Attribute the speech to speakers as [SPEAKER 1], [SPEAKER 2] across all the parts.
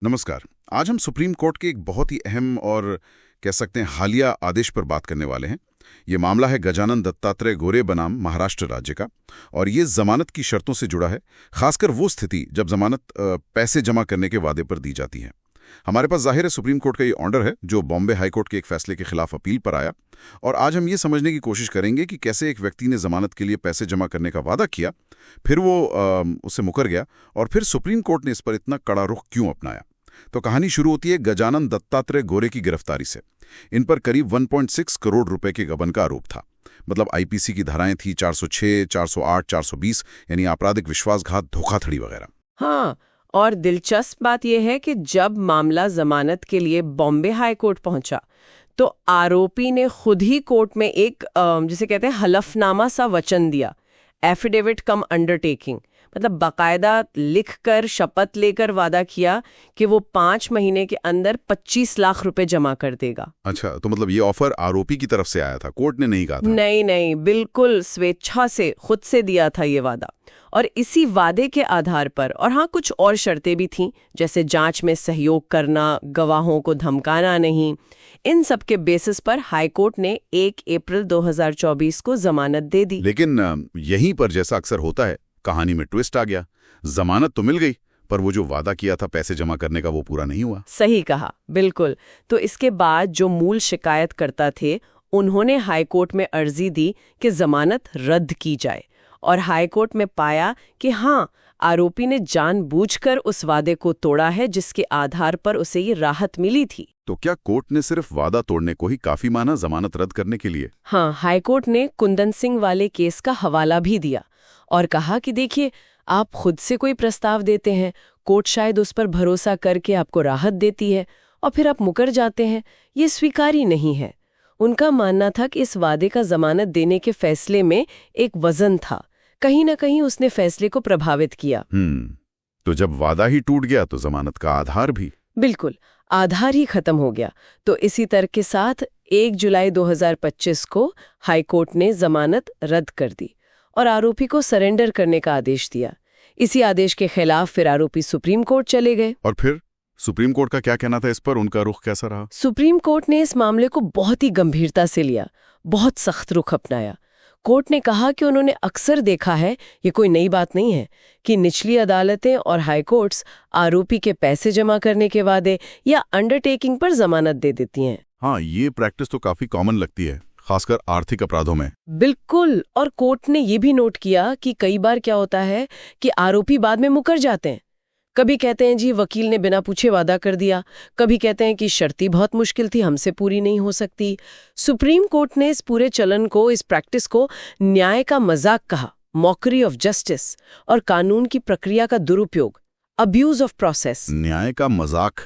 [SPEAKER 1] नमस्कार। आज हम सुप्रीम कोर्ट के एक बहुत ही अहम और कह सकते हैं हालिया आदेश पर बात करने वाले हैं। ये मामला है गजानन दत्तात्रेय गोरे बनाम महाराष्ट्र राज्य का, और ये जमानत की शर्तों से जुड़ा है, खासकर वो स्थिति जब जमानत पैसे जमा करने के वादे पर दी जाती है। हमारे पास जाहिर है सुप्रीम कोर्ट का ये ऑर्डर है जो बॉम्बे हाई कोर्ट के एक फैसले के खिलाफ अपील पर आया, और आज हम ये समझने की कोशिश करेंगे कि कैसे एक व्यक्ति ने जमानत के लिए पैसे जमा करने का वादा किया, फिर वो उससे मुकर गया, और फिर सुप्रीम कोर्ट ने इस पर इतना कड़ा रुख क्यों अपनाया। तो कहानी शुरू होती है गजानन दत्तात्रेय गोरे की गिरफ्तारी से। इन पर करीब 1.6 करोड़ रुपए के गबन का आरोप था। मतलब आईपीसी की धाराएं थी 406, 408, 420, यानी आपराधिक विश्वासघात, धोखाधड़ी वगैरह।
[SPEAKER 2] हाँ, और दिलचस्प बात यह है कि जब मामला जमानत के लिए बॉम्बे हाई कोर्ट पहुंचा तो आरोपी ने खुद ही कोर्ट में एक जिसे कहते हैं हलफनामा सा वचन दिया, एफिडेविट कम अंडरटेकिंग। मतलब बाकायदा लिखकर शपथ लेकर वादा किया कि वो 5 महीने के अंदर 25 लाख रुपए जमा कर देगा।
[SPEAKER 1] अच्छा, तो मतलब ये ऑफर आरोपी की तरफ से आया था, कोर्ट ने नहीं कहा था?
[SPEAKER 2] नहीं, बिल्कुल स्वेच्छा से खुद से दिया था ये वादा। और इसी वादे के आधार पर, और हाँ कुछ और शर्तें भी थीं, जैसे जांच में सहयोग करना, गवाहों को धमकाना नहीं, इन सब के बेसिस पर हाई कोर्ट ने 1 अप्रैल 2024 को जमानत दे दी।
[SPEAKER 1] लेकिन यहीं पर जैसा अक्सर होता है, कहानी में ट्विस्ट आ गया। जमानत तो मिल गई, पर वो जो वादा किया था पैसे जमा करने का, वो पूरा नहीं हुआ।
[SPEAKER 2] सही कहा, बिल्कुल। तो इसके बाद जो मूल शिकायतकर्ता थे, उन्होंने हाई कोर्ट में अर्जी दी कि जमानत रद्द की जाए, और हाई कोर्ट में पाया कि हाँ, आरोपी ने जानबूझकर उस वादे को तोड़ा है जिसके आधार पर उसे ये राहत मिली थी।
[SPEAKER 1] तो क्या कोर्ट ने सिर्फ वादा तोड़ने को ही काफी माना जमानत रद्द करने के लिए?
[SPEAKER 2] हाँ, हाई कोर्ट ने कुंदन सिंह वाले केस का हवाला भी दिया और कहा कि देखिए, आप खुद से कोई प्रस्ताव देते हैं, कोर्ट शायद उस पर भरोसा करके आपको राहत देती है, और फिर आप मुकर जाते हैं, ये स्वीकार्य नहीं है। उनका मानना था कि इस वादे का जमानत देने के फैसले में एक वजन था, कहीं ना कहीं उसने फैसले को प्रभावित किया।
[SPEAKER 1] तो जब वादा ही टूट गया तो जमानत का आधार भी?
[SPEAKER 2] बिल्कुल, आधार ही खत्म हो गया। तो इसी तर्क के साथ 1 जुलाई 2025 को हाई कोर्ट ने जमानत रद्द कर दी और आरोपी को सरेंडर करने का आदेश दिया। इसी आदेश के खिलाफ फिर आरोपी सुप्रीम कोर्ट चले गए।
[SPEAKER 1] और फिर सुप्रीम कोर्ट का क्या कहना था इस पर? उनका रुख कैसा रहा?
[SPEAKER 2] सुप्रीम कोर्ट ने इस मामले को बहुत ही गंभीरता से लिया, बहुत सख्त रुख अपनाया। कोर्ट ने कहा कि उन्होंने अक्सर देखा है, ये कोई नई बात नहीं है, कि निचली अदालतें और हाई कोर्ट्स आरोपी के पैसे जमा करने के वादे या अंडरटेकिंग पर जमानत दे देती हैं।
[SPEAKER 1] हाँ, ये प्रैक्टिस तो काफी कॉमन लगती है, खासकर आर्थिक अपराधों में।
[SPEAKER 2] बिल्कुल, और कोर्ट ने ये भी नोट किया कि कई बार क्या होता है कि आरोपी बाद में मुकर जाते हैं। कभी कहते हैं जी वकील ने बिना पूछे वादा कर दिया, कभी कहते हैं कि शर्ती बहुत मुश्किल थी, हमसे पूरी नहीं हो सकती। सुप्रीम कोर्ट ने इस पूरे चलन को, इस प्रैक्टिस को न्याय का मजाक कहा, मॉकरी ऑफ जस्टिस, और कानून की प्रक्रिया का दुरुपयोग, अब्यूज ऑफ प्रोसेस।
[SPEAKER 1] न्याय का मजाक,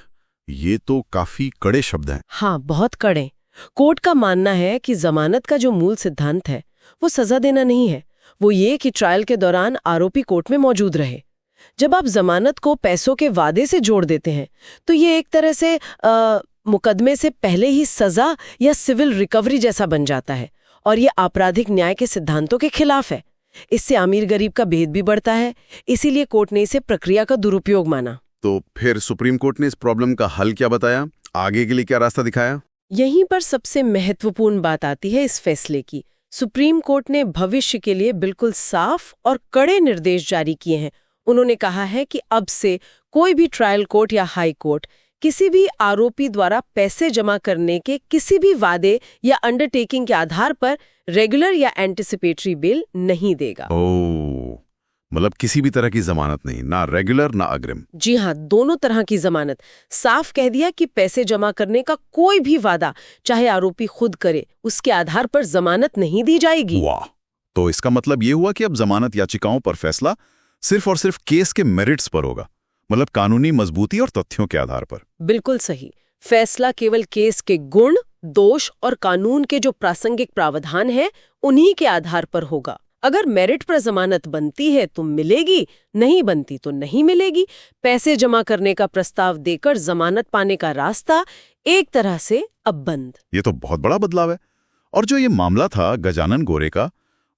[SPEAKER 1] ये तो काफी कड़े शब्द हैं।
[SPEAKER 2] हाँ, बहुत कड़े। कोर्ट का मानना है कि जमानत का जो मूल सिद्धांत है वो सजा देना नहीं है, वो ये कि ट्रायल के दौरान आरोपी कोर्ट में मौजूद रहे। जब आप जमानत को पैसों के वादे से जोड़ देते हैं तो ये एक तरह से मुकदमे से पहले ही सजा या सिविल रिकवरी जैसा बन जाता है, और ये आपराधिक न्याय के सिद्धांतों के खिलाफ है। इससे अमीर गरीब का भेद भी बढ़ता है, इसीलिए कोर्ट ने इसे प्रक्रिया का दुरुपयोग माना। तो
[SPEAKER 1] फिर सुप्रीम कोर्ट ने इस प्रॉब्लम का हल क्या बताया? आगे के लिए क्या रास्ता दिखाया?
[SPEAKER 2] यहीं पर सबसे महत्वपूर्ण बात आती है इस फैसले की। सुप्रीम कोर्ट ने भविष्य के लिए बिल्कुल साफ और कड़े निर्देश जारी किए हैं। उन्होंने कहा है कि अब से कोई भी ट्रायल कोर्ट या हाई कोर्ट किसी भी आरोपी द्वारा पैसे जमा करने के किसी भी वादे या अंडरटेकिंग के आधार पर रेगुलर या एंटिसिपेटरी बेल नहीं देगा।
[SPEAKER 1] मतलब किसी भी तरह की जमानत नहीं, ना रेगुलर ना अग्रिम।
[SPEAKER 2] जी हाँ, दोनों तरह की जमानत। साफ कह दिया कि पैसे जमा करने का कोई भी वादा, चाहे आरोपी खुद करे, उसके आधार पर जमानत नहीं दी जाएगी।
[SPEAKER 1] वाह, तो इसका मतलब ये हुआ कि अब जमानत याचिकाओं पर फैसला सिर्फ और सिर्फ केस के मेरिट्स पर होगा, मतलब कानूनी मजबूती और तथ्यों के आधार पर।
[SPEAKER 2] बिल्कुल सही। फैसला केवल केस के गुण, दोष और कानून के जो प्रासंगिक प्रावधान हैं, उन्हीं के आधार पर होगा। अगर मेरिट पर जमानत बनती है तो मिलेगी, नहीं बनती तो नहीं मिलेगी। पैसे जमा करने का प्रस्ताव देकर जमानत पाने का रास्ता एक तरह से अब बंद।
[SPEAKER 1] ये तो बहुत बड़ा बदलाव है। और जो ये मामला था गजानन गोरे का,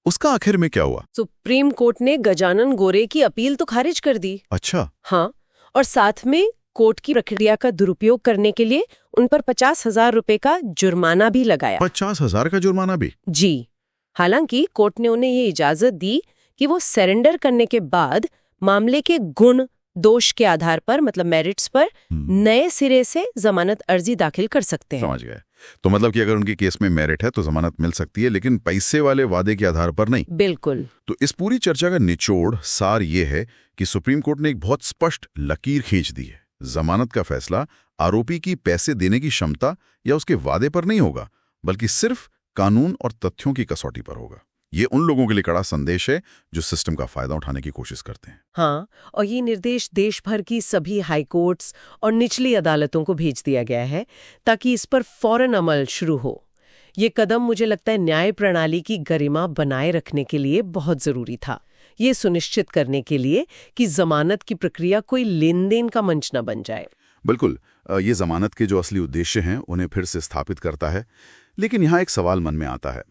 [SPEAKER 1] उसका आखिर में क्या हुआ?
[SPEAKER 2] सुप्रीम कोर्ट ने गजानन गोरे की अपील तो खारिज कर दी।
[SPEAKER 1] अच्छा।
[SPEAKER 2] हाँ, और साथ में कोर्ट की प्रक्रिया का दुरुपयोग करने के लिए उन पर 50,000 रुपए का जुर्माना भी लगाया।
[SPEAKER 1] 50,000 का जुर्माना भी?
[SPEAKER 2] जी। हालांकि कोर्ट ने उन्हें ये इजाजत दी कि वो सरेंडर करने के बाद मामले के गुण दोष के आधार पर, मतलब मेरिट्स पर, नए सिरे से जमानत अर्जी दाखिल कर सकते हैं।
[SPEAKER 1] समझ गए। तो मतलब कि अगर उनके केस में मेरिट है तो जमानत मिल सकती है, लेकिन पैसे वाले वादे के आधार पर नहीं।
[SPEAKER 2] बिल्कुल।
[SPEAKER 1] तो इस पूरी चर्चा का निचोड़ सार ये है कि सुप्रीम कोर्ट ने एक बहुत स्पष्ट लकीर खींच दी है। जमानत का फैसला आरोपी की पैसे देने की क्षमता या उसके वादे पर नहीं होगा, बल्कि सिर्फ कानून और तथ्यों की कसौटी पर होगा। ये उन लोगों के लिए कड़ा संदेश है जो सिस्टम का फायदा उठाने की कोशिश करते हैं।
[SPEAKER 2] हाँ, और ये निर्देश देश भर की सभी हाई कोर्ट्स और निचली अदालतों को भेज दिया गया है ताकि इस पर फौरन अमल शुरू हो। ये कदम मुझे लगता है न्याय प्रणाली की गरिमा बनाए रखने के लिए बहुत जरूरी था, ये सुनिश्चित करने के लिए कि जमानत की प्रक्रिया कोई लेन देन का मंच न बन जाए।
[SPEAKER 1] बिल्कुल, ये जमानत के जो असली उद्देश्य हैं उन्हें फिर से स्थापित करता है। लेकिन यहाँ एक सवाल मन में आता है,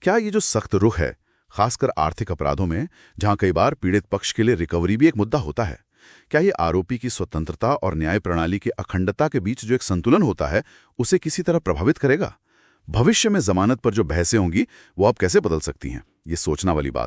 [SPEAKER 1] क्या ये जो सख्त रुख है, खासकर आर्थिक अपराधों में जहां कई बार पीड़ित पक्ष के लिए रिकवरी भी एक मुद्दा होता है, क्या ये आरोपी की स्वतंत्रता और न्याय प्रणाली की अखंडता के बीच जो एक संतुलन होता है उसे किसी तरह प्रभावित करेगा? भविष्य में जमानत पर जो बहसें होंगी वो अब कैसे बदल सकती हैं? ये सोचना वाली बात